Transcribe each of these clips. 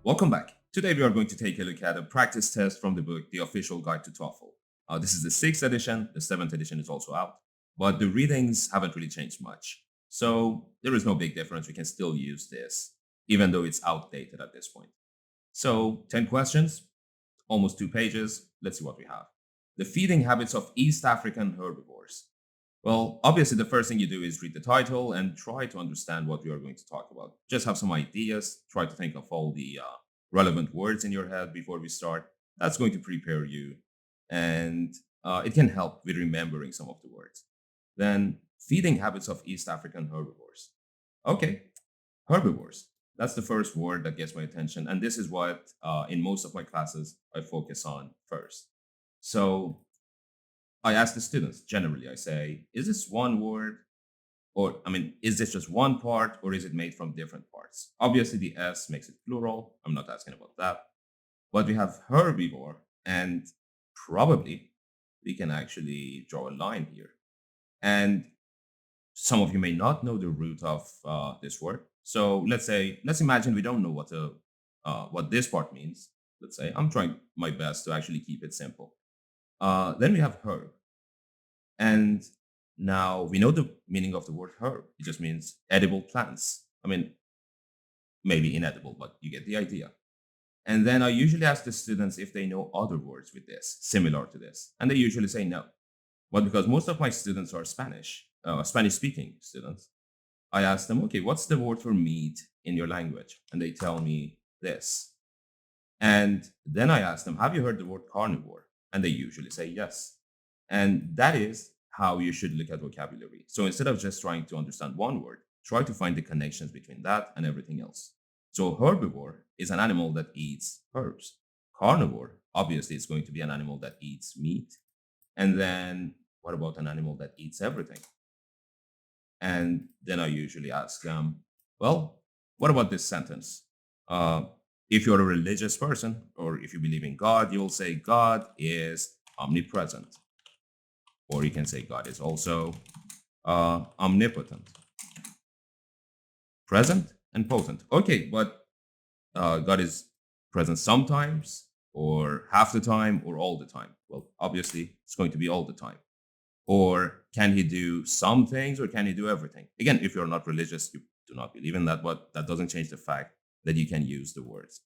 Welcome back. Today we are going to take a look at a practice test from the book, The Official Guide to TOEFL. This is the sixth edition. The seventh edition is also out, but the readings haven't really changed much. So there is no big difference. We can still use this, even though it's outdated at this point. So 10 questions, almost 2 pages. Let's see what we have. The feeding habits of East African herbivores. Well, obviously, the first thing you do is read the title and try to understand what we are going to talk about. Just have some ideas, try to think of all the relevant words in your head before we start. That's going to prepare you, and it can help with remembering some of the words. Then, feeding habits of East African herbivores. Okay, herbivores. That's the first word that gets my attention. And this is what, in most of my classes, I focus on first. So, I ask the students generally, I say, is this one word? Or, is this just one part or is it made from different parts? Obviously, the S makes it plural. I'm not asking about that. But we have herbivore, and probably we can actually draw a line here. And some of you may not know the root of this word. So let's imagine we don't know what this part means. Let's say I'm trying my best to actually keep it simple. Then we have herb. And now we know the meaning of the word herb. It just means edible plants. Maybe inedible, but you get the idea. And then I usually ask the students if they know other words with this, similar to this. And they usually say no. But because most of my students are Spanish speaking students, I ask them, okay, what's the word for meat in your language? And they tell me this. And then I ask them, have you heard the word carnivore? And they usually say yes. And that is how you should look at vocabulary. So instead of just trying to understand one word, try to find the connections between that and everything else. So herbivore is an animal that eats herbs. Carnivore, obviously, is going to be an animal that eats meat. And then what about an animal that eats everything? And then I usually ask them, well, what about this sentence? Uh, if you're a religious person or if you believe in God, you will say God is omnipresent. Or you can say God is also omnipotent, present, and potent. Okay, but God is present sometimes, or half the time, or all the time. Well, obviously, it's going to be all the time. Or can he do some things, or can he do everything? Again, if you're not religious, you do not believe in that, but that doesn't change the fact that you can use the words.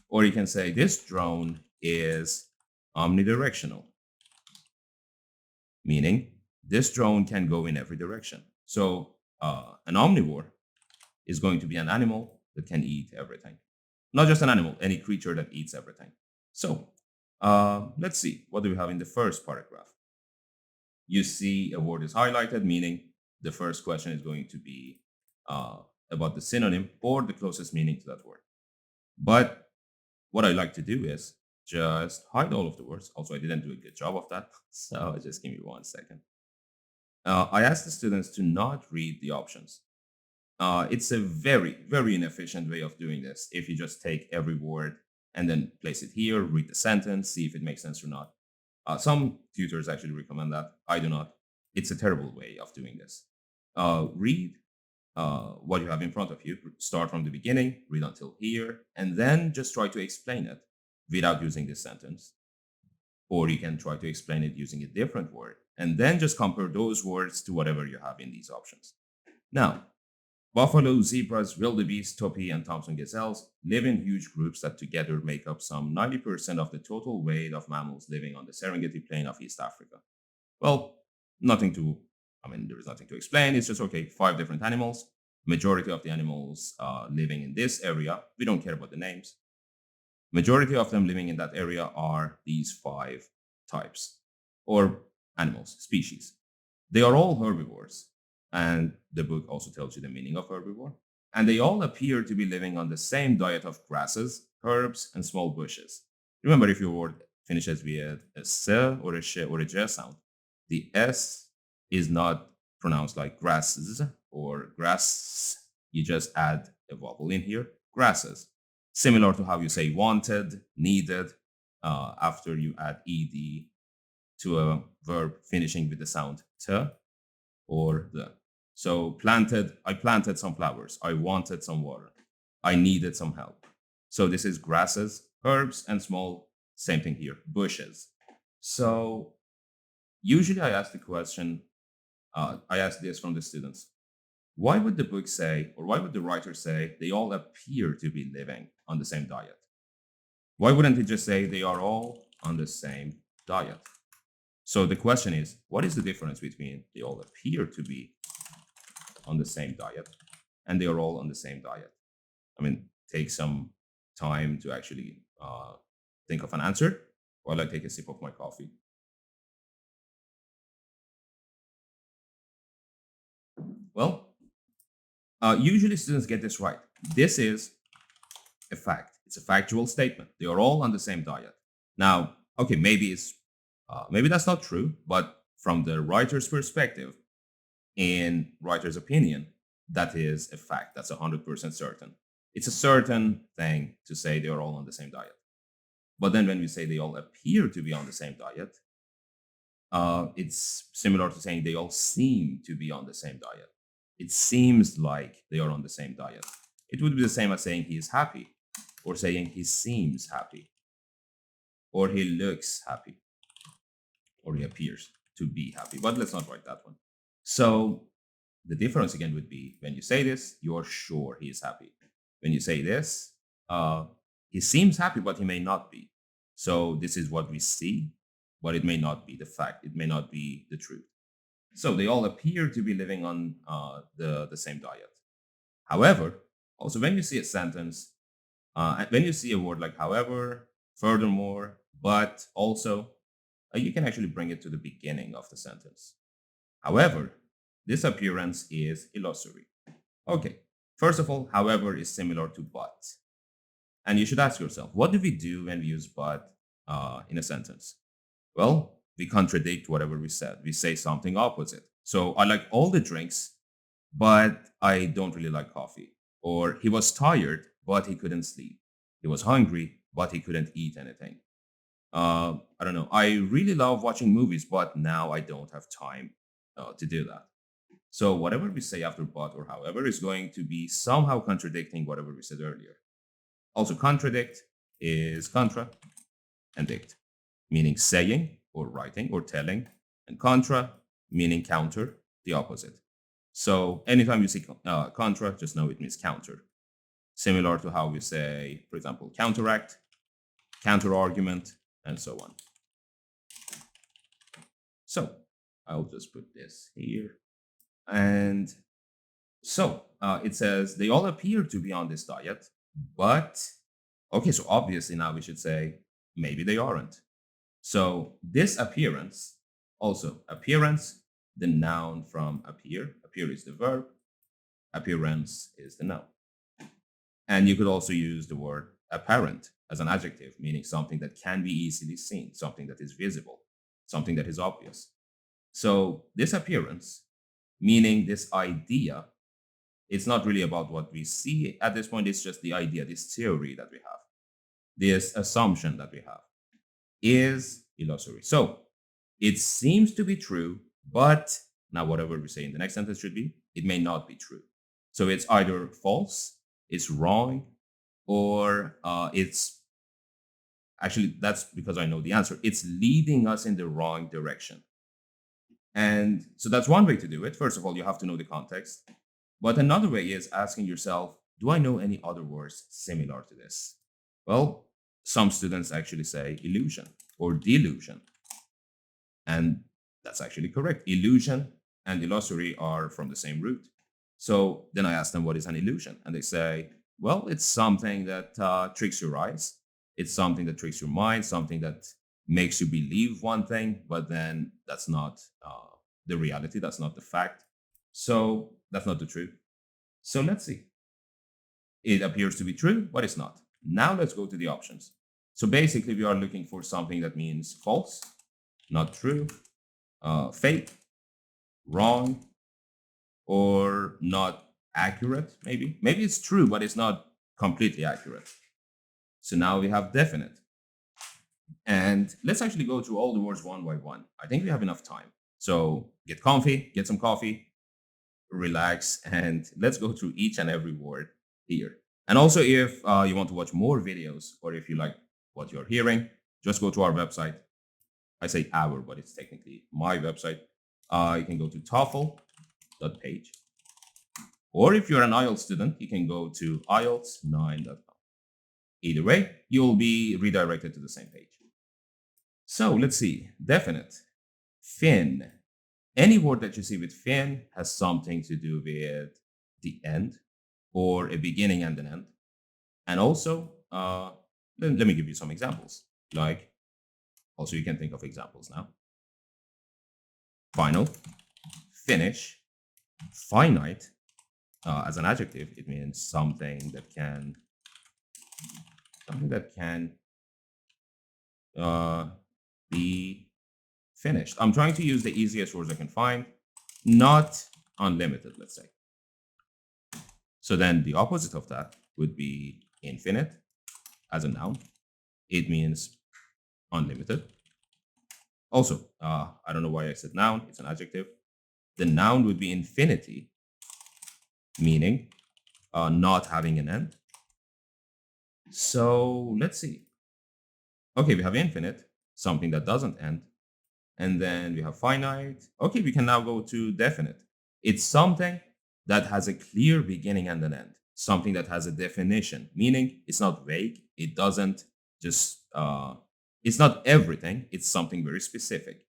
Or you can say, this drone is omnidirectional, meaning this drone can go in every direction. So an omnivore is going to be an animal that can eat everything. Not just an animal, any creature that eats everything. So let's see, what do we have in the first paragraph? You see a word is highlighted, meaning the first question is going to be about the synonym or the closest meaning to that word. But what I like to do is just hide all of the words. Also, I didn't do a good job of that. So just give me 1 second. I asked the students to not read the options. It's a very, very inefficient way of doing this. If you just take every word and then place it here, read the sentence, see if it makes sense or not. Some tutors actually recommend that. I do not. It's a terrible way of doing this. Read what you have in front of you. Start from the beginning, read until here, and then just try to explain it without using this sentence. Or you can try to explain it using a different word, and then just compare those words to whatever you have in these options. Now, buffalo, zebras, wildebeest, topi, and Thompson gazelles live in huge groups that together make up some 90% of the total weight of mammals living on the Serengeti plain of East Africa. Well, there is nothing to explain. It's just, okay, 5 different animals. Majority of the animals living in this area, we don't care about the names. Majority of them living in that area are these 5 types or animals, species. They are all herbivores. And the book also tells you the meaning of herbivore. And they all appear to be living on the same diet of grasses, herbs, and small bushes. Remember, if your word finishes with a s or a sh or a j sound, the s is not pronounced like grasses or grass. You just add a vowel in here, grasses. Similar to how you say wanted, needed, after you add ed to a verb finishing with the sound t or the. So I planted some flowers. I wanted some water. I needed some help. So this is grasses, herbs, and small, same thing here, bushes. So usually I ask the question, I ask this from the students. Why would the book say, or why would the writer say, they all appear to be living on the same diet? Why wouldn't it just say they are all on the same diet? So the question is, what is the difference between they all appear to be on the same diet and they are all on the same diet? I mean, take some time to actually think of an answer while I take a sip of my coffee. Well, usually students get this right. This is a fact. It's a factual statement. They are all on the same diet. Now, okay, maybe that's not true, but from the writer's perspective, in writer's opinion, that is a fact. That's 100% certain. It's a certain thing to say they are all on the same diet. But then when we say they all appear to be on the same diet, it's similar to saying they all seem to be on the same diet. It seems like they are on the same diet. It would be the same as saying he is happy, or saying he seems happy, or he looks happy, or he appears to be happy. But let's not write that one. So the difference again would be when you say this, you are sure he is happy. When you say this, he seems happy, but he may not be. So this is what we see, but it may not be the fact. It may not be the truth. So they all appear to be living on the same diet. However, also when you see a sentence, when you see a word like however, furthermore, but also, you can actually bring it to the beginning of the sentence. However, this appearance is illusory. Okay, first of all, however is similar to but. And you should ask yourself, what do we do when we use but in a sentence? Well, we contradict whatever we said. We say something opposite. So I like all the drinks, but I don't really like coffee. Or he was tired, but he couldn't sleep. He was hungry, but he couldn't eat anything. I don't know. I really love watching movies, but now I don't have time to do that. So whatever we say after but or however is going to be somehow contradicting whatever we said earlier. Also, contradict is contra and dict, meaning saying or writing or telling, and contra meaning counter, the opposite. So anytime you see contra, just know it means counter. Similar to how we say, for example, counteract, counter argument, and so on. So I'll just put this here. And so it says they all appear to be on this diet, but okay, so obviously now we should say maybe they aren't. So this appearance, also appearance, the noun from appear. Appear is the verb. Appearance is the noun. And you could also use the word apparent as an adjective, meaning something that can be easily seen, something that is visible, something that is obvious. So this appearance, meaning this idea, it's not really about what we see at this point. It's just the idea, this theory that we have, this assumption that we have is illusory. So it seems to be true, but now whatever we say in the next sentence should be, it may not be true. So it's either false, it's wrong, or it's actually, that's because I know the answer. It's leading us in the wrong direction. And so that's one way to do it. First of all, you have to know the context. But another way is asking yourself, do I know any other words similar to this? Well, some students actually say illusion or delusion. And that's actually correct. Illusion and illusory are from the same root. So then I ask them, what is an illusion? And they say, well, it's something that tricks your eyes. It's something that tricks your mind, something that makes you believe one thing, but then that's not the reality. That's not the fact. So that's not the truth. So let's see. It appears to be true, but it's not. Now let's go to the options. So basically, we are looking for something that means false, not true, fake, wrong, or not accurate, maybe. Maybe it's true, but it's not completely accurate. So now we have definite. And let's actually go through all the words one by one. I think we have enough time. So get comfy, get some coffee, relax, and let's go through each and every word here. And also, if you want to watch more videos or if you like what you're hearing, just go to our website. I say our, but it's technically my website. You can go to TOEFL.page. Or if you're an IELTS student, you can go to IELTS9.com. Either way, you'll be redirected to the same page. So let's see. Definite. Fin. Any word that you see with fin has something to do with the end or a beginning and an end. And also, let me give you some examples. Like, also you can think of examples now. Final, finish, finite. As an adjective, it means something that can be finished. I'm trying to use the easiest words I can find, not unlimited, let's say. So then the opposite of that would be infinite as a noun. It means unlimited. Also, I don't know why I said noun, it's an adjective. The noun would be infinity, meaning not having an end. So let's see. Okay, we have infinite, something that doesn't end. And then we have finite. Okay, we can now go to definite. It's something that has a clear beginning and an end, something that has a definition, meaning it's not vague. It doesn't just, it's not everything. It's something very specific.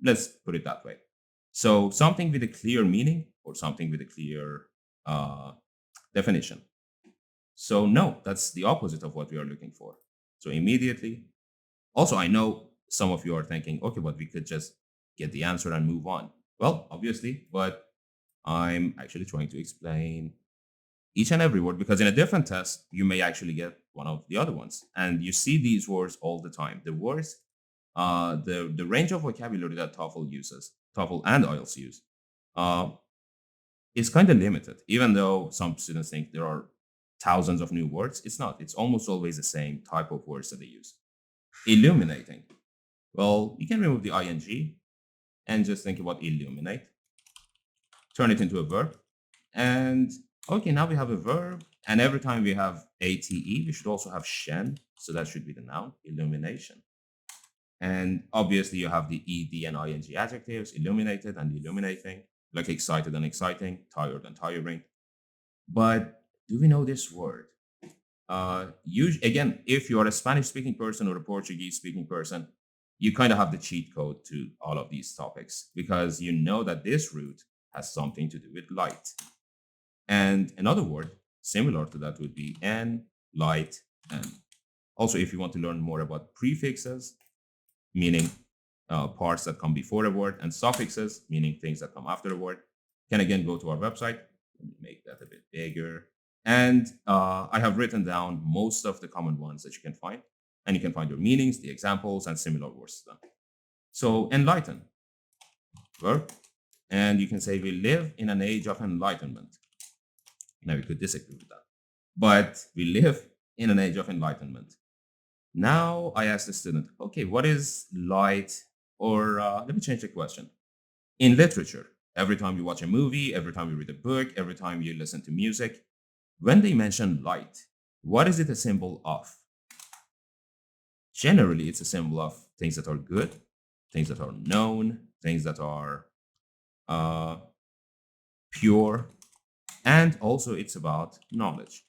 Let's put it that way. So something with a clear meaning or something with a clear definition. So no, that's the opposite of what we are looking for. So immediately, also, I know some of you are thinking, okay, but we could just get the answer and move on. Well, obviously, but I'm actually trying to explain each and every word because in a different test, you may actually get one of the other ones. And you see these words all the time. The words, the range of vocabulary that TOEFL uses, TOEFL and IELTS use, is kind of limited. Even though some students think there are thousands of new words, it's not. It's almost always the same type of words that they use. Illuminating. Well, you can remove the ing and just think about illuminate. Turn it into a verb. And okay, now we have a verb. And every time we have ate, we should also have shen. So that should be the noun, illumination. And obviously you have the ed and ing adjectives, illuminated and illuminating, like excited and exciting, tired and tiring. But do we know this word? Again, if you are a Spanish speaking person or a Portuguese speaking person, you kind of have the cheat code to all of these topics because you know that this root has something to do with light. And another word similar to that would be en, light, and. Also, if you want to learn more about prefixes, meaning parts that come before a word, and suffixes, meaning things that come after a word, can again go to our website. Let me make that a bit bigger. And I have written down most of the common ones that you can find. And you can find their meanings, the examples, and similar words to them. So enlighten, verb. And you can say we live in an age of enlightenment. Now we could disagree with that. But we live in an age of enlightenment. Now I ask the student, okay, what is light? Or let me change the question. In literature, every time you watch a movie, every time you read a book, every time you listen to music, when they mention light, what is it a symbol of? Generally, it's a symbol of things that are good, things that are known, things that are pure, and also it's about knowledge.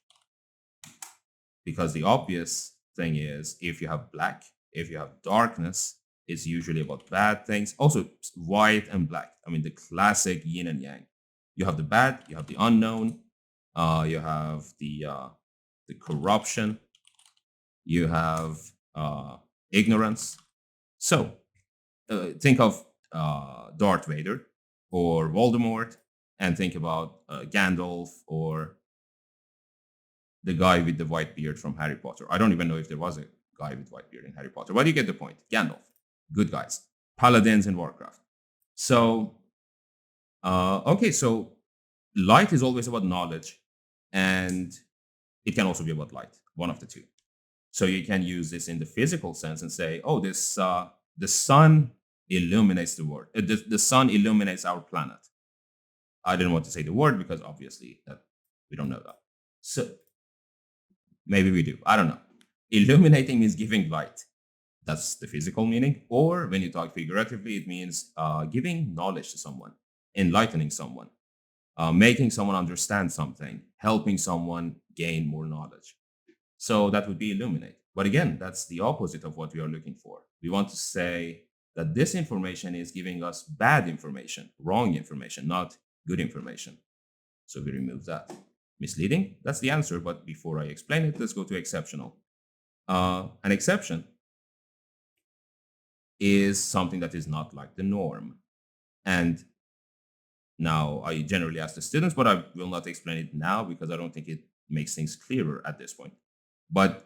Because the obvious thing is if you have black, if you have darkness, it's usually about bad things. Also, white and black. I mean, the classic yin and yang. You have the bad, you have the unknown, you have the corruption, you have ignorance. So think of Darth Vader or Voldemort, and think about Gandalf or the guy with the white beard from Harry Potter. I don't even know if there was a guy with white beard in Harry Potter, but you get the point. Gandalf, good guys, paladins in Warcraft. So, okay, so light is always about knowledge, and it can also be about light, one of the two. So you can use this in the physical sense and say, oh, this the sun illuminates the world. The sun illuminates our planet. I didn't want to say the word because obviously that we don't know that. So Maybe we do. I don't know. Illuminating means giving light. That's the physical meaning. Or when you talk figuratively, it means giving knowledge to someone, enlightening someone, making someone understand something, helping someone gain more knowledge. So that would be illuminate. But again, that's the opposite of what we are looking for. We want to say that this information is giving us bad information, wrong information, not good information. So we remove that. Misleading, that's the answer. But before I explain it, let's go to exceptional. An exception is something that is not like the norm. And now I generally ask the students, but I will not explain it now because I don't think it makes things clearer at this point. But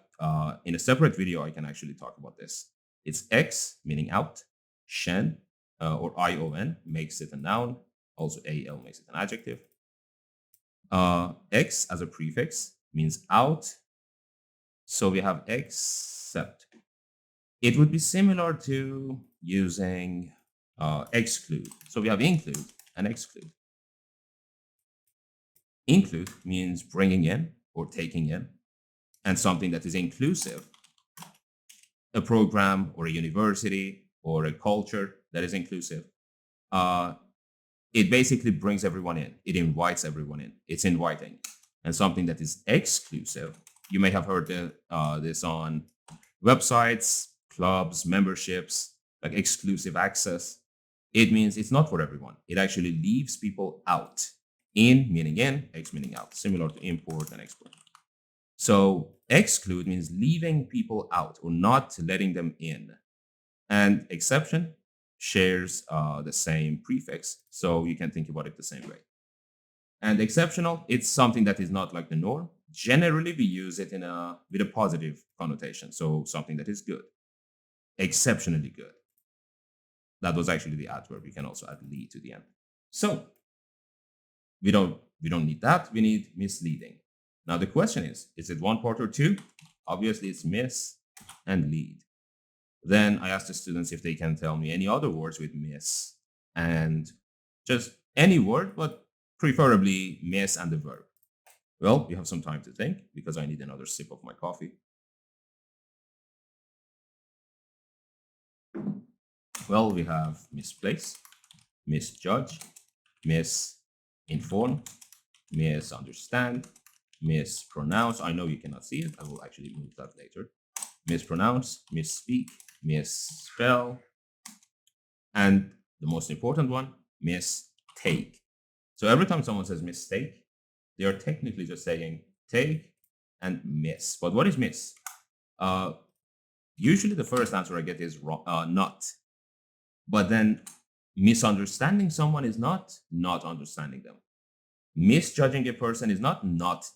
in a separate video, I can actually talk about this. It's X, meaning out. Shen, or ION, makes it a noun. Also, AL makes it an adjective. X as a prefix means out. So we have except. It would be similar to using exclude. So we have include and exclude. Include means bringing in or taking in, and something that is inclusive, a program or a university or a culture that is inclusive. It basically brings everyone in. It invites everyone in. It's inviting. And something that is exclusive, you may have heard this on websites, clubs, memberships, like exclusive access. It means it's not for everyone. It actually leaves people out. In meaning in, ex meaning out, similar to import and export. So exclude means leaving people out or not letting them in. And exception shares the same prefix. So you can think about it the same way. And exceptional, it's something that is not like the norm. Generally, we use it with a positive connotation. So something that is good, exceptionally good. That was actually the adverb. We can also add "ly" to the end. So we don't need that. We need misleading. Now the question is it one part or two? Obviously, it's miss and lead. Then I asked the students if they can tell me any other words with miss, and just any word, but preferably miss and the verb. Well, you have some time to think because I need another sip of my coffee. Well, we have misplace, misjudge, misinform, misunderstand, mispronounce. I know you cannot see it. I will actually move that later. Mispronounce, misspeak, misspell, and the most important one, mistake. So every time someone says mistake, they are technically just saying take and miss. But what is miss? Usually the first answer I get is wrong, not. But then misunderstanding someone is not understanding them. Misjudging a person is not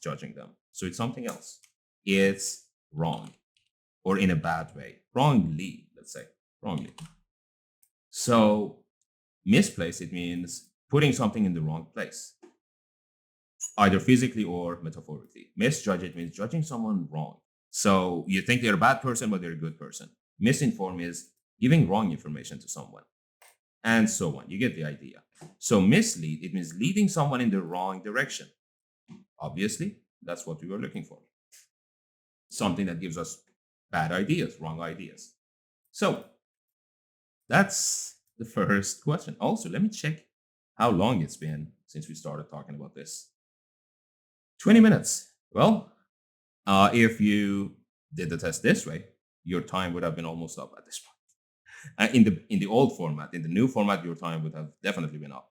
judging them. So it's something else. It's wrong or in a bad way. Wrongly, let's say. Wrongly. So misplace, it means putting something in the wrong place, either physically or metaphorically. Misjudge, it means judging someone wrong. So you think they're a bad person, but they're a good person. Misinform is giving wrong information to someone, and so on. You get the idea. So mislead, it means leading someone in the wrong direction. Obviously, that's what we were looking for. Something that gives us bad ideas, wrong ideas. So that's the first question. Also, let me check how long it's been since we started talking about this. 20 minutes. Well, if you did the test this way, your time would have been almost up at this point. In the old format, in the new format, your time would have definitely been up.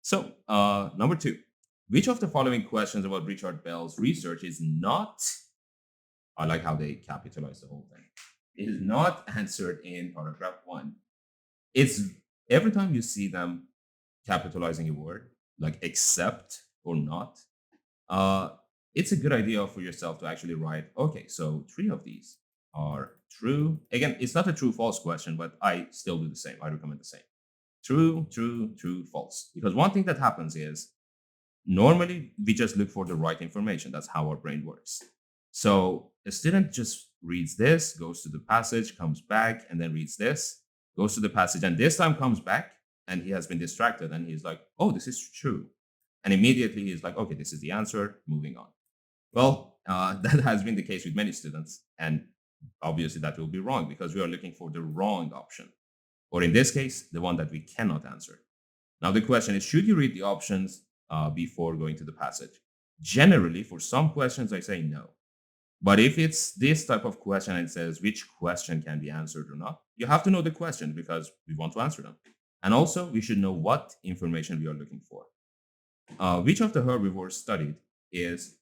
So, number 2, which of the following questions about Richard Bell's research is not, I like how they capitalize the whole thing, is not answered in paragraph 1. It's every time you see them capitalizing a word, like except or not, it's a good idea for yourself to actually write, okay, so 3 of these are true. Again, it's not a true false question, but I still do the same. I recommend the same. True, true, true, false. Because one thing that happens is normally we just look for the right information. That's how our brain works. So a student just reads this, goes to the passage, comes back, and then reads this, goes to the passage, and this time comes back, and he has been distracted, and he's like, oh, this is true. And immediately he's like, okay, this is the answer, moving on. Well, That has been the case with many students. And obviously, that will be wrong because we are looking for the wrong option, or in this case, the one that we cannot answer. Now, the question is, should you read the options before going to the passage? Generally, for some questions, I say no. But if it's this type of question and it says which question can be answered or not, you have to know the question because we want to answer them. And also, we should know what information we are looking for. Which of the herbivores studied is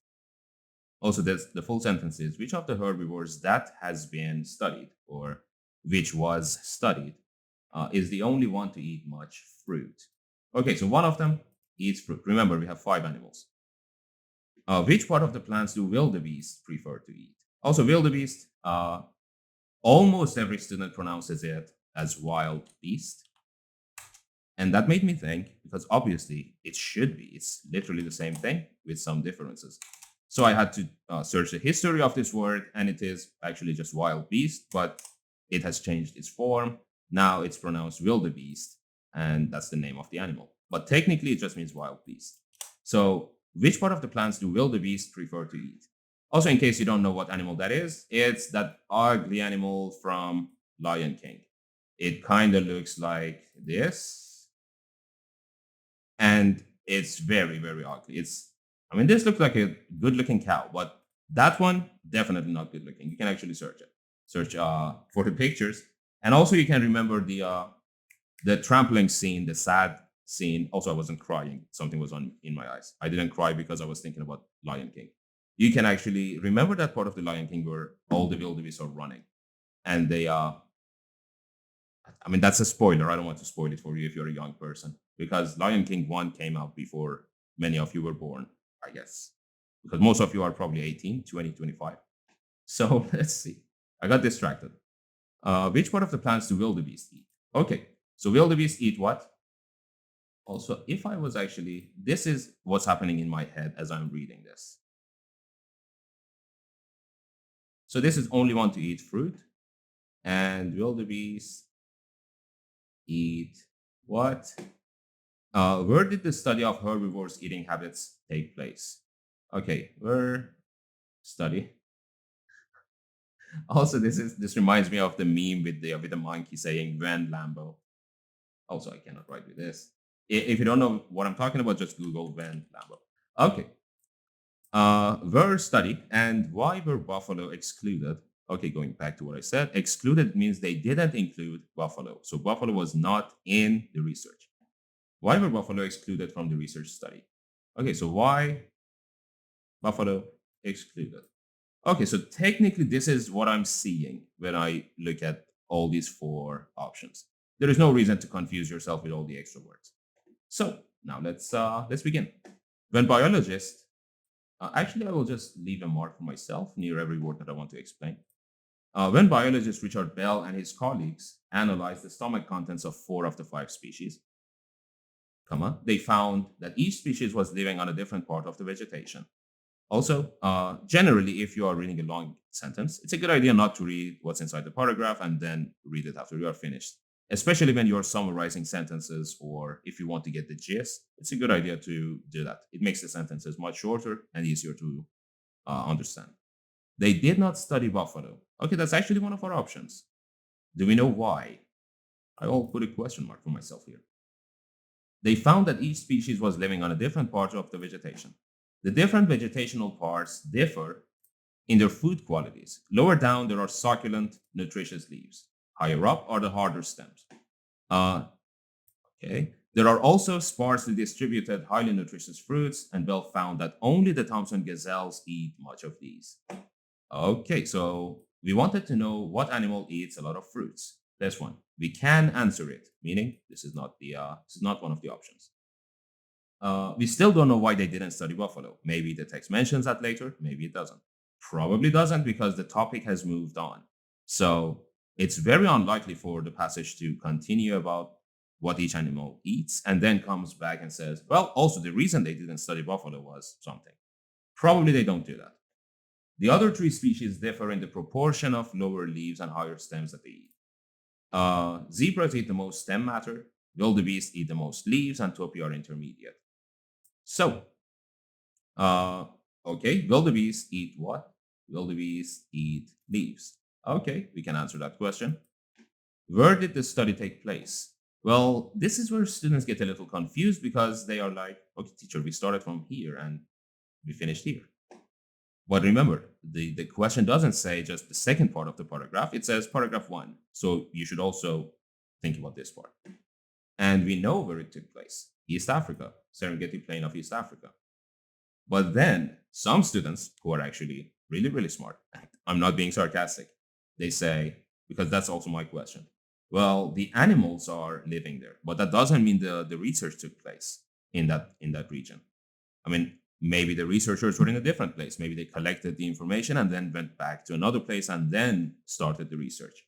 also the full sentence is which of the herbivores that has been studied or which was studied is the only one to eat much fruit. Okay, so one of them eats fruit. Remember, we have 5 animals. Which part of the plants do wildebeest prefer to eat? Also, wildebeest, almost every student pronounces it as wild beast. And that made me think, because obviously it should be. It's literally the same thing with some differences. So I had to search the history of this word, and it is actually just wild beast, but it has changed its form. Now it's pronounced wildebeest, and that's the name of the animal. But technically, it just means wild beast. So, which part of the plants do wildebeest prefer to eat? Also, in case you don't know what animal that is, it's that ugly animal from Lion King. It kind of looks like this, and it's very, very ugly. I mean, this looks like a good looking cow, but that one, definitely not good looking. You can actually search it, search for the pictures. And also, you can remember the trampling scene, the sad scene. Also, I wasn't crying. Something was on in my eyes. I didn't cry because I was thinking about Lion King. You can actually remember that part of the Lion King where all the wildebeest are running, and they I mean, that's a spoiler. I don't want to spoil it for you if you're a young person because Lion King 1 came out before many of you were born, I guess, because most of you are probably 18, 20, 25. So let's see. I got distracted. Which part of the plants do wildebeest eat? Okay, so wildebeest eat what? Also, if I was actually, this is what's happening in my head as I'm reading this. So this is only one to eat fruit, and wildebeest eat what? Where did the study of herbivores' eating habits take place? Okay, where study. Also, this reminds me of the meme with the monkey saying "When Lambo." Also, I cannot write with this. If you don't know what I'm talking about, just Google "When Lambo." Okay. Were studied and why were buffalo excluded? Okay, going back to what I said, excluded means they didn't include buffalo. So buffalo was not in the research. Why were buffalo excluded from the research study? Okay, so why buffalo excluded? Okay, so technically this is what I'm seeing when I look at all these 4 options. There is no reason to confuse yourself with all the extra words. So now let's begin. When biologists, actually I will just leave a mark for myself near every word that I want to explain. When biologist Richard Bell and his colleagues analyzed the stomach contents of 4 of the 5 species, they found that each species was living on a different part of the vegetation. Also, generally, if you are reading a long sentence, it's a good idea not to read what's inside the paragraph and then read it after you are finished, especially when you're summarizing sentences or if you want to get the gist. It's a good idea to do that. It makes the sentences much shorter and easier to understand. They did not study buffalo. Okay, that's actually one of our options. Do we know why? I will put a question mark for myself here. They found that each species was living on a different part of the vegetation. The different vegetational parts differ in their food qualities. Lower down, there are succulent, nutritious leaves. Higher up are the harder stems. Uh, okay. There are also sparsely distributed, highly nutritious fruits, and Bell found that only the Thompson gazelles eat much of these. Okay, so we wanted to know what animal eats a lot of fruits. This one. We can answer it, meaning this is not one of the options. We still don't know why they didn't study buffalo. Maybe the text mentions that later, maybe it doesn't. Probably doesn't because the topic has moved on. So it's very unlikely for the passage to continue about what each animal eats and then comes back and says, well, also the reason they didn't study buffalo was something. Probably they don't do that. The other 3 species differ in the proportion of lower leaves and higher stems that they eat. Zebras eat the most stem matter, wildebeest eat the most leaves, and topi are intermediate. So, Okay, wildebeest eat what? Wildebeest eat leaves. Okay, we can answer that question. Where did the study take place? Well, this is where students get a little confused because they are like, okay, teacher, we started from here and we finished here. But remember, the question doesn't say just the second part of the paragraph, it says paragraph one. So you should also think about this part. And we know where it took place, East Africa, Serengeti Plain of East Africa. But then some students who are actually really, really smart, I'm not being sarcastic, they say, because that's also my question. Well, the animals are living there, but that doesn't mean the research took place in that region. I mean, maybe the researchers were in a different place. Maybe they collected the information and then went back to another place and then started the research.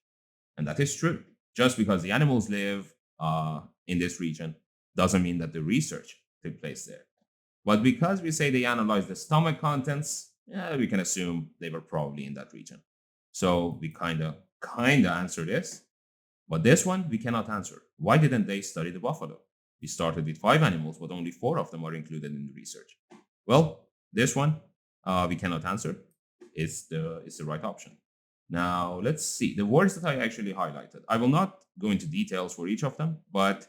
And that is true. Just because the animals live in this region doesn't mean that the research took place there. But because we say they analyzed the stomach contents, yeah, we can assume they were probably in that region. So we kinda answer this, but this one we cannot answer. Why didn't they study the buffalo? We started with 5 animals, but only 4 of them are included in the research. Well, this one we cannot answer. It's the right option. Now let's see the words that I actually highlighted. I will not go into details for each of them, but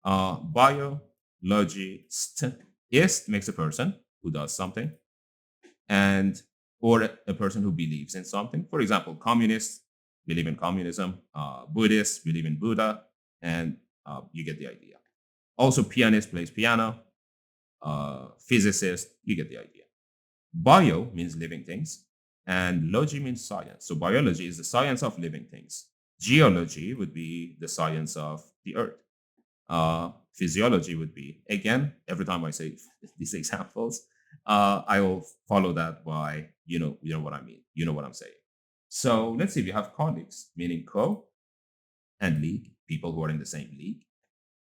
biologist ist makes a person who does something, and or a person who believes in something. For example, communists believe in communism, Buddhists believe in Buddha, and you get the idea. Also, pianist plays piano, physicist, you get the idea. Bio means living things, and logy means science. So biology is the science of living things. Geology would be the science of the earth. Physiology would be, again, every time I say these examples, I will follow that by you know what I mean. You know what I'm saying. So let's see. We have colleagues, meaning co, and league, people who are in the same league.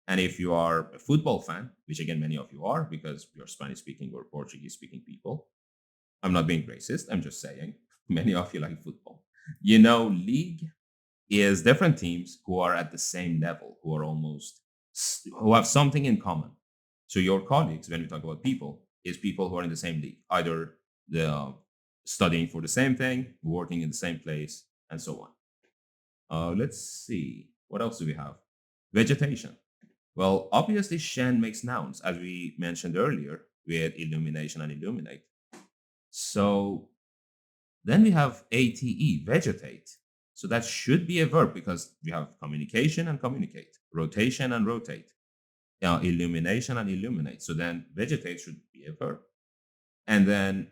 And if you are a football fan, which again many of you are because you're Spanish speaking or Portuguese speaking people, I'm not being racist. I'm just saying many of you like football. League is different teams who are at the same level, who have something in common. So your colleagues, when we talk about people, is people who are in the same league, either the studying for the same thing, working in the same place, and so on. Let's see. What else do we have? Vegetation. Well, obviously, Shen makes nouns, as we mentioned earlier, with illumination and illuminate. So then we have ate, vegetate. So that should be a verb because we have communication and communicate, rotation and rotate, illumination and illuminate. So then vegetate should be a verb. And then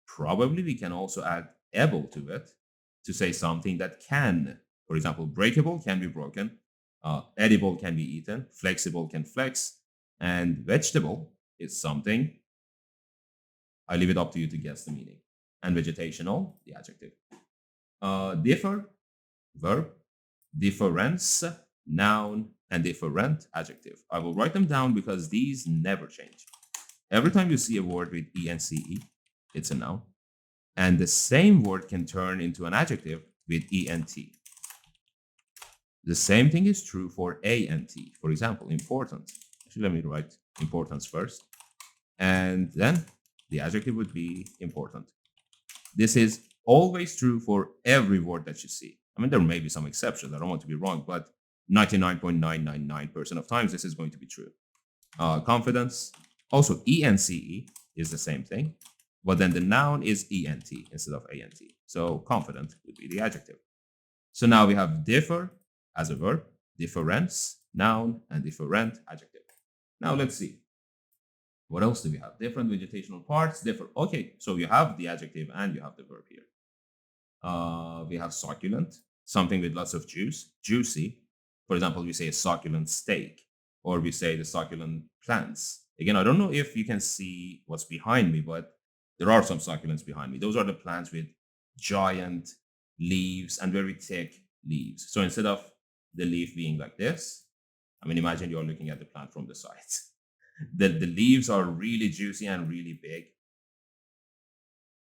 probably we can also add able to it to say something that can, for example, breakable can be broken, edible can be eaten, flexible can flex, and vegetable is something. I leave it up to you to guess the meaning. And vegetational, the adjective. Differ, verb, difference, noun, and different, adjective. I will write them down because these never change. Every time you see a word with ence, it's a noun. And the same word can turn into an adjective with ent. The same thing is true for ant. For example, important. Actually, let me write importance first. And then the adjective would be important. This is always true for every word that you see. I mean, there may be some exceptions. I don't want to be wrong, but 99.999% of times this is going to be true. Confidence. Also, ence is the same thing, but then the noun is ent instead of ant. So confident would be the adjective. So now we have differ as a verb, difference, noun, and different, adjective. Now let's see. What else do we have? Different vegetational parts, differ. Okay, so you have the adjective and you have the verb here. We have succulent, something with lots of juice, juicy. For example, we say a succulent steak, or we say the succulent plants. Again, I don't know if you can see what's behind me, but there are some succulents behind me. Those are the plants with giant leaves and very thick leaves. So instead of the leaf being like this, I mean, imagine you're looking at the plant from the sides. The leaves are really juicy and really big.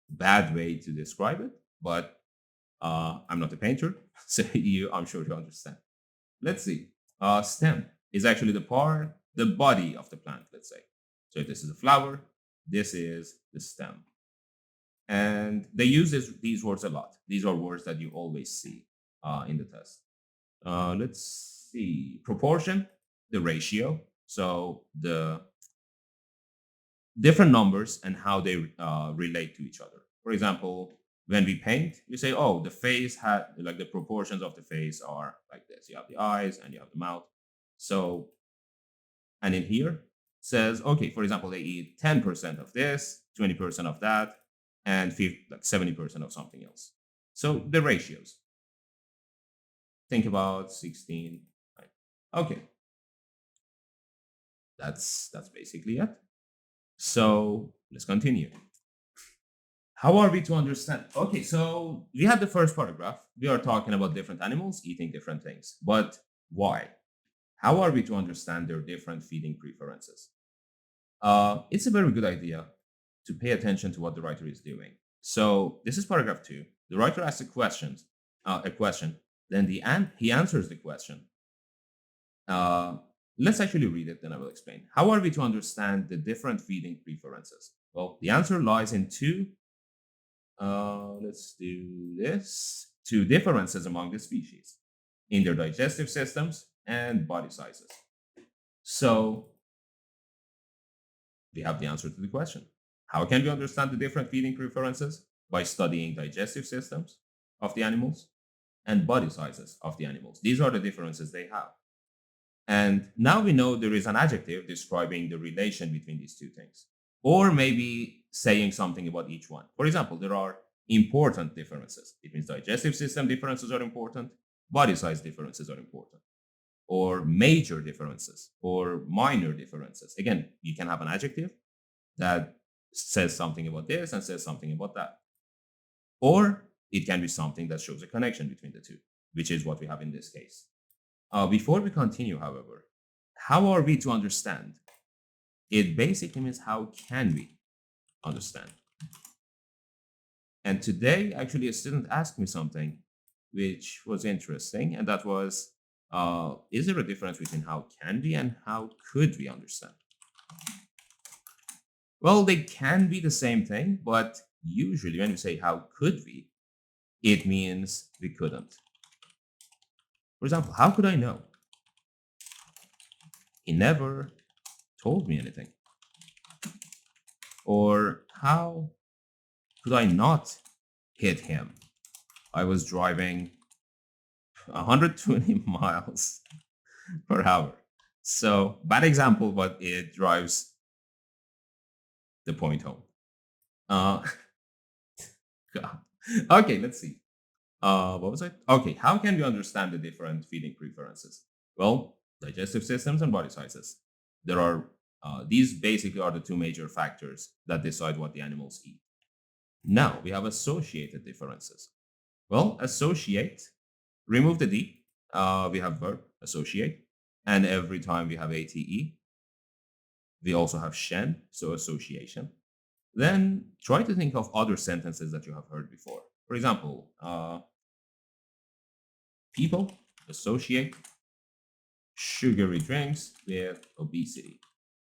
Bad way to describe it, but I'm not a painter, so I'm sure you understand. Let's see. Stem is actually the body of the plant, let's say. So if this is a flower, this is the stem. And they use these words a lot. These are words that you always see in the test. Let's see. Proportion, the ratio. So the different numbers and how they relate to each other. For example, when we paint, you say, oh, the face had, like, the proportions of the face are like this. You have the eyes and you have the mouth. So, and in here says, okay, for example, they eat 10% of this, 20% of that, and 70% of something else. So the ratios. Think about 16. Right? Okay. That's basically it. So let's continue. How are we to understand? Okay, so we have the first paragraph. We are talking about different animals eating different things. But why? How are we to understand their different feeding preferences? It's a very good idea to pay attention to what the writer is doing. So this is paragraph 2. The writer asks a question, then he answers the question. Let's actually read it, then I will explain. How are we to understand the different feeding preferences? Well, the answer lies in let's do this, two differences among the species in their digestive systems and body sizes. So we have the answer to the question. How can we understand the different feeding preferences? By studying digestive systems of the animals and body sizes of the animals. These are the differences they have. And now we know there is an adjective describing the relation between these two things, or maybe saying something about each one. For example, there are important differences. It means digestive system differences are important, body size differences are important, or major differences, or minor differences. Again, you can have an adjective that says something about this and says something about that. Or it can be something that shows a connection between the two, which is what we have in this case. Before we continue, however, how are we to understand? It basically means how can we understand? And today, actually, a student asked me something which was interesting, and that was, is there a difference between how can we and how could we understand? Well, they can be the same thing, but usually when we say how could we, it means we couldn't. For example, how could I know? He never told me anything. Or how could I not hit him? I was driving 120 miles per hour. So, bad example, but it drives the point home. God. Okay, let's see. What was it? Okay, how can we understand the different feeding preferences? Well, digestive systems and body sizes. There are these basically are the two major factors that decide what the animals eat. Now we have associated differences. Well, associate, remove the D. We have verb associate, and every time we have ATE, we also have shen, so association. Then try to think of other sentences that you have heard before. For example, people associate sugary drinks with obesity.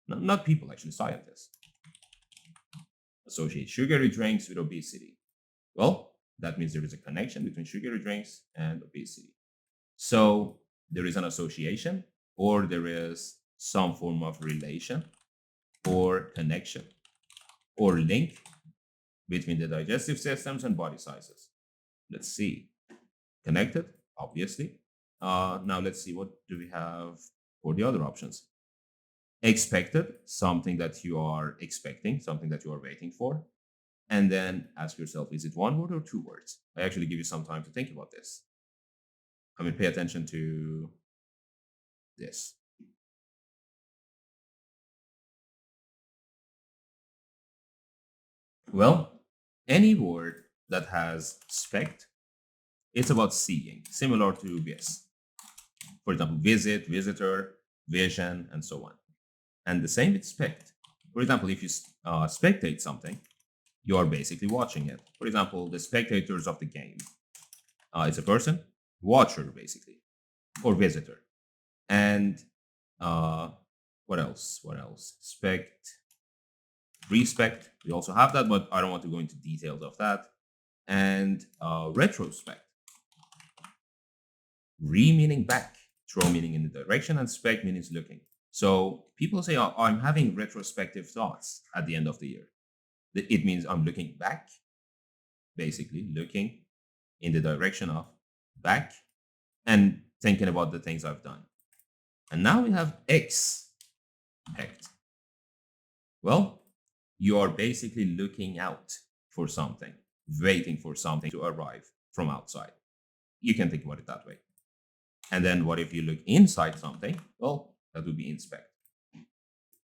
No, not people, actually, scientists associate sugary drinks with obesity. Well, that means there is a connection between sugary drinks and obesity. So there is an association, or there is some form of relation, or connection, or link between the digestive systems and body sizes. Let's see. Connected, obviously. Now let's see, what do we have for the other options? Expected, something that you are expecting, something that you are waiting for. And then ask yourself, is it one word or two words? I actually give you some time to think about this. I mean, pay attention to this. Well, any word that has spect, it's about seeing, similar to this. For example, visit, visitor, vision, and so on. And the same with spect. For example, if you spectate something, you are basically watching it. For example, the spectators of the game. It's a person, watcher, basically, or visitor. And what else? What else? Spect. Respect, we also have that, but I don't want to go into details of that. And retrospect. Re meaning back, tro meaning in the direction, and spect means looking. So people say, oh, I'm having retrospective thoughts at the end of the year. It means I'm looking back, basically looking in the direction of back and thinking about the things I've done. And now we have expect. Well, you are basically looking out for something, waiting for something to arrive from outside. You can think about it that way. And then what if you look inside something? Well, that would be inspect.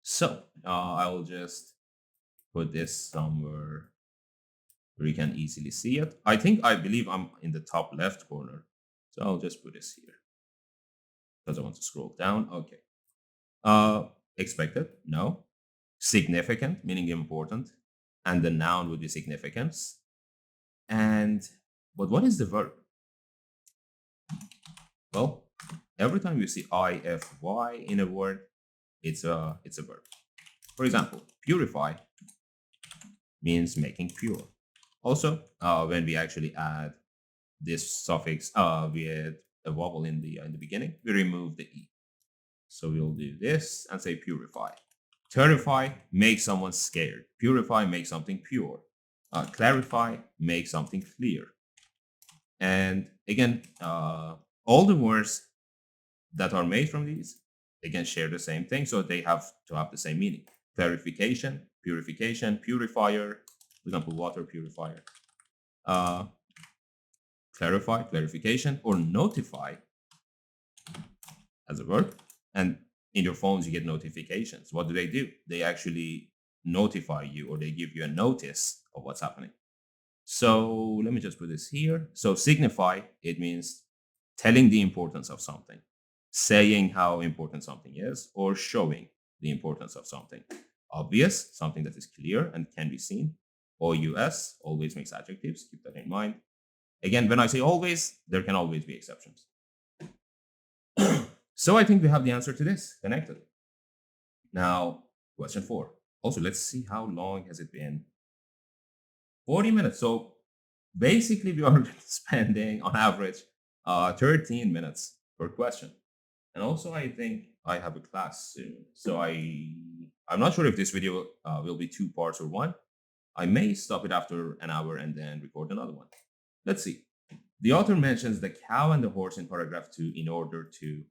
So I will just put this somewhere where you can easily see it. I believe I'm in the top left corner. So I'll just put this here because I want to scroll down. Okay. Expected? No. Significant, meaning important. And the noun would be significance. But what is the verb? Well, every time you see ify in a word, it's a verb. For example, purify means making pure. Also, when we actually add this suffix with a vowel in the beginning, we remove the e. So we'll do this and say purify. Terrify, make someone scared. Purify, make something pure. Clarify, make something clear. And again, all the words that are made from these, again, share the same thing. So they have to have the same meaning. Clarification, purification, purifier, for example, water purifier. Clarify, clarification, or notify as a verb. And in your phones, you get notifications. What do? They actually notify you, or they give you a notice of what's happening. So let me just put this here. So signify, it means telling the importance of something, saying how important something is, or showing the importance of something. Obvious, something that is clear and can be seen. OUS always makes adjectives. Keep that in mind. Again, when I say always, there can always be exceptions. So I think we have the answer to this connected. Now, question 4. Also, let's see how long has it been. 40 minutes. So basically, we are spending on average 13 minutes per question. And also, I think I have a class soon. So I'm not sure if this video will be 2 parts or 1. I may stop it after an hour and then record another one. Let's see. The author mentions the cow and the horse in paragraph 2 in order to...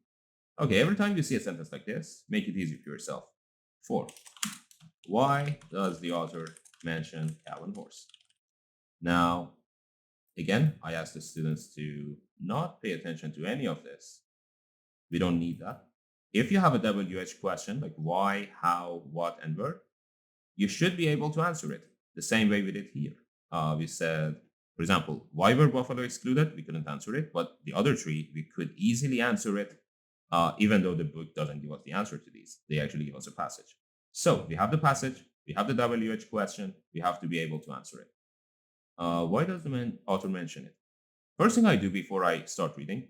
Okay, every time you see a sentence like this, make it easy for yourself. 4. Why does the author mention cow and horse? Now, again, I ask the students to not pay attention to any of this. We don't need that. If you have a WH question, like why, how, what, and where, you should be able to answer it the same way we did here. We said, for example, why were buffalo excluded? We couldn't answer it, but the other 3, we could easily answer it, even though the book doesn't give us the answer to these. They actually give us a passage. So we have the passage, we have the WH question, we have to be able to answer it. Why does the author mention it? First thing I do before I start reading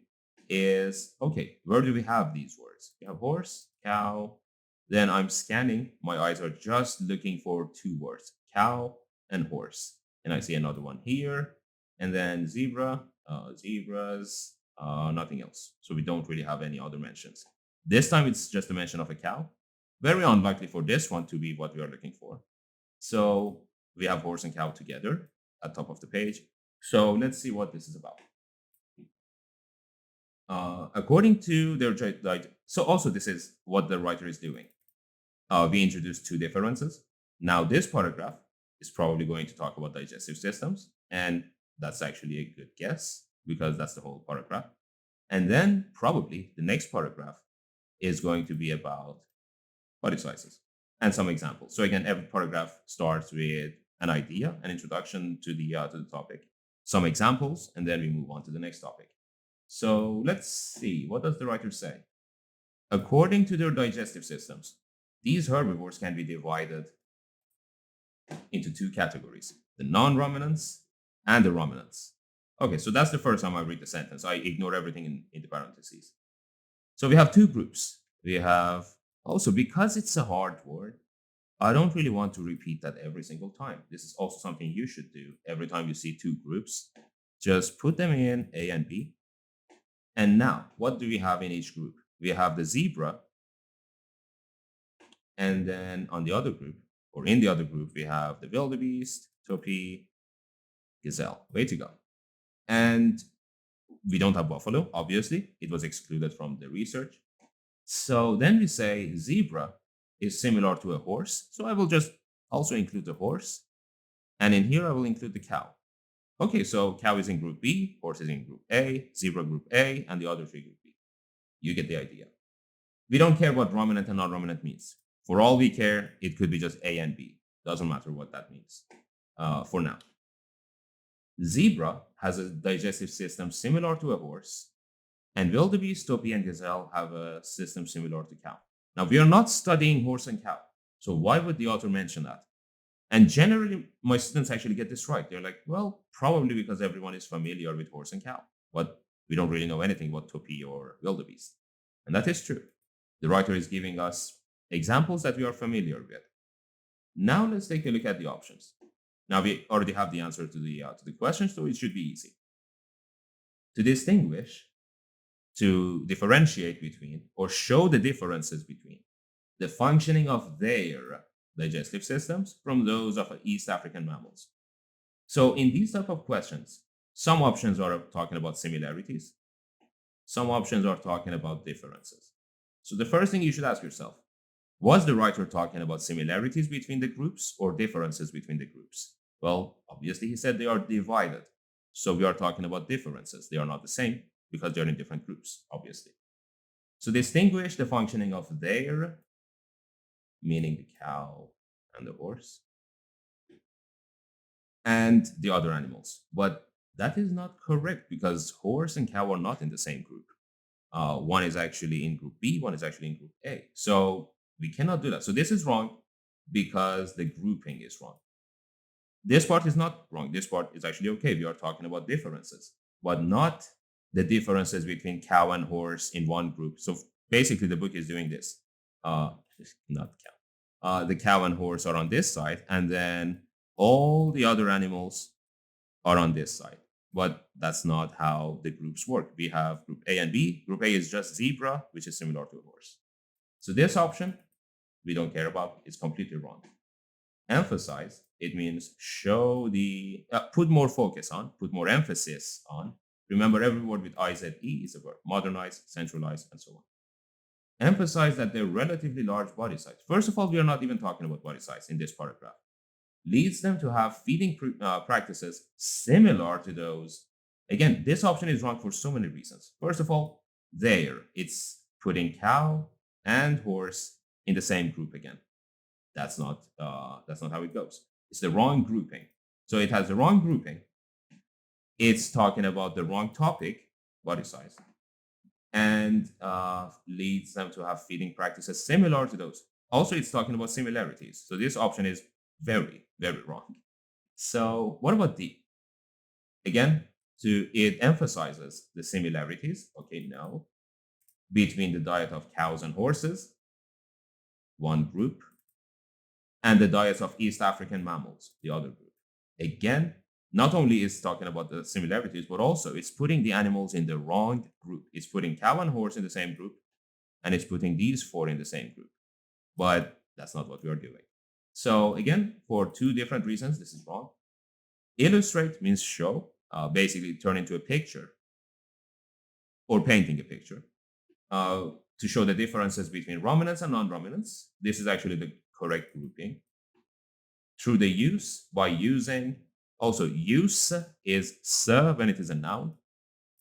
is, okay, where do we have these words? We have horse, cow. Then I'm scanning. My eyes are just looking for 2 words, cow and horse. And I see another one here. And then zebra, zebras, nothing else. So we don't really have any other mentions. This time it's just a mention of a cow. Very unlikely for this one to be what we are looking for. So we have horse and cow together at top of the page. So let's see what this is about. According to their, so also this is what the writer is doing. We introduced 2 differences. Now this paragraph is probably going to talk about digestive systems, and that's actually a good guess because that's the whole paragraph. And then probably the next paragraph is going to be about body sizes and some examples. So again, every paragraph starts with an idea, an introduction to the topic, some examples, and then we move on to the next topic. So let's see, what does the writer say? According to their digestive systems, these herbivores can be divided into 2 categories, the non-ruminants and the ruminants. Okay, so that's the first time I read the sentence. I ignore everything in the parentheses. So we have 2 groups. We have also, because it's a hard word, I don't really want to repeat that every single time. This is also something you should do every time you see two groups. Just put them in A and B. And now, what do we have in each group? We have the zebra. And then on the other group, or in the other group, we have the wildebeest, topi, gazelle. Way to go. And we don't have buffalo, obviously. It was excluded from the research. So then we say zebra is similar to a horse. So I will just also include the horse. And in here, I will include the cow. Okay, so cow is in group B, horse is in group A, zebra group A, and the other three group B. You get the idea. We don't care what ruminant and non-ruminant means. For all we care, it could be just A and B. Doesn't matter what that means for now. Zebra has a digestive system similar to a horse, and wildebeest, topi, and gazelle have a system similar to cow. Now, we are not studying horse and cow, so why would the author mention that? And generally, my students actually get this right. They're like, well, probably because everyone is familiar with horse and cow, but we don't really know anything about topi or wildebeest. And that is true. The writer is giving us examples that we are familiar with. Now let's take a look at the options. Now we already have the answer to the question, so it should be easy. To distinguish, to differentiate between, or show the differences between the functioning of their digestive systems from those of East African mammals. So in these type of questions, some options are talking about similarities, some options are talking about differences. So the first thing you should ask yourself, was the writer talking about similarities between the groups or differences between the groups? Well, obviously he said they are divided. So we are talking about differences. They are not the same because they're in different groups, obviously. So distinguish the functioning of their, meaning the cow and the horse, and the other animals. But that is not correct because horse and cow are not in the same group. One is actually in group B, one is actually in group A. So we cannot do that. So this is wrong because the grouping is wrong. This part is not wrong. This part is actually okay. We are talking about differences, but not the differences between cow and horse in one group. So basically, the book is doing this. Not cow. The cow and horse are on this side, and then all the other animals are on this side. But that's not how the groups work. We have group A and B. Group A is just zebra, which is similar to a horse. So this option, we don't care about. It's completely wrong. Emphasize, it means show the, put more focus on, put more emphasis on. Remember, every word with IZE is a verb. Modernize, centralize, and so on. Emphasize that they're relatively large body size. First of all, we are not even talking about body size in this paragraph. Leads them to have feeding practices similar to those. Again, this option is wrong for so many reasons. First of all, there, it's putting cow and horse in the same group again. That's not how it goes. It's the wrong grouping. So it has the wrong grouping. It's talking about the wrong topic, body size, and leads them to have feeding practices similar to those. Also, it's talking about similarities. So this option is very, very wrong. So what about D? Again, it emphasizes the similarities. Okay, no. Between the diet of cows and horses, one group, and the diets of East African mammals, the other group. Again, not only is talking about the similarities, but also it's putting the animals in the wrong group. It's putting cow and horse in the same group, and it's putting these four in the same group. But that's not what we are doing. So again, for two different reasons, this is wrong. Illustrate means show, basically turn into a picture or painting a picture to show the differences between ruminants and non-ruminants. This is actually the correct grouping. Through the use, by using, also use is se when it is a noun,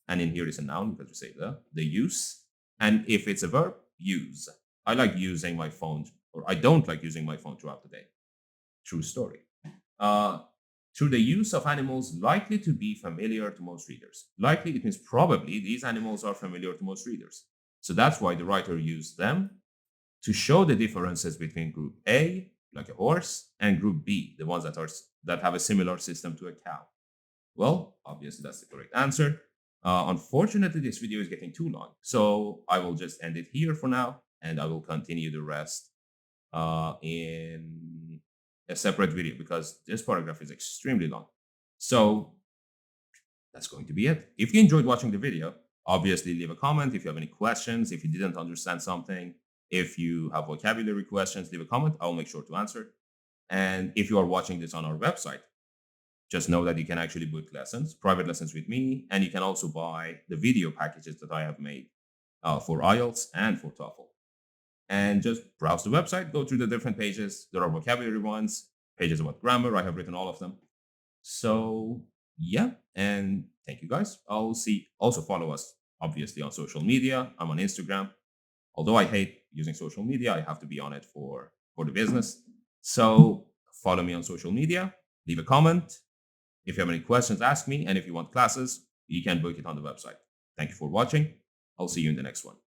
and in here is a noun because we say the use. And if it's a verb, use. I like using my phone, or I don't like using my phone throughout the day. True story. Through the use of animals likely to be familiar to most readers. Likely, it means probably these animals are familiar to most readers. So that's why the writer used them to show the differences between group A, like a horse, and group B, the ones that have a similar system to a cow. Well, obviously that's the correct answer. Unfortunately, this video is getting too long, so I will just end it here for now, and I will continue the rest in a separate video because this paragraph is extremely long. So that's going to be it. If you enjoyed watching the video, obviously leave a comment. If you have any questions, if you didn't understand something, if you have vocabulary questions, leave a comment. I'll make sure to answer. And if you are watching this on our website, just know that you can actually book lessons, private lessons with me, and you can also buy the video packages that I have made for IELTS and for TOEFL. And just browse the website, go through the different pages. There are vocabulary ones, pages about grammar. I have written all of them. So yeah, and thank you guys. I'll see. Also follow us obviously on social media. I'm on Instagram. Although I hate using social media, I have to be on it for the business. So follow me on social media. Leave a comment. If you have any questions, ask me. And if you want classes, you can book it on the website. Thank you for watching. I'll see you in the next one.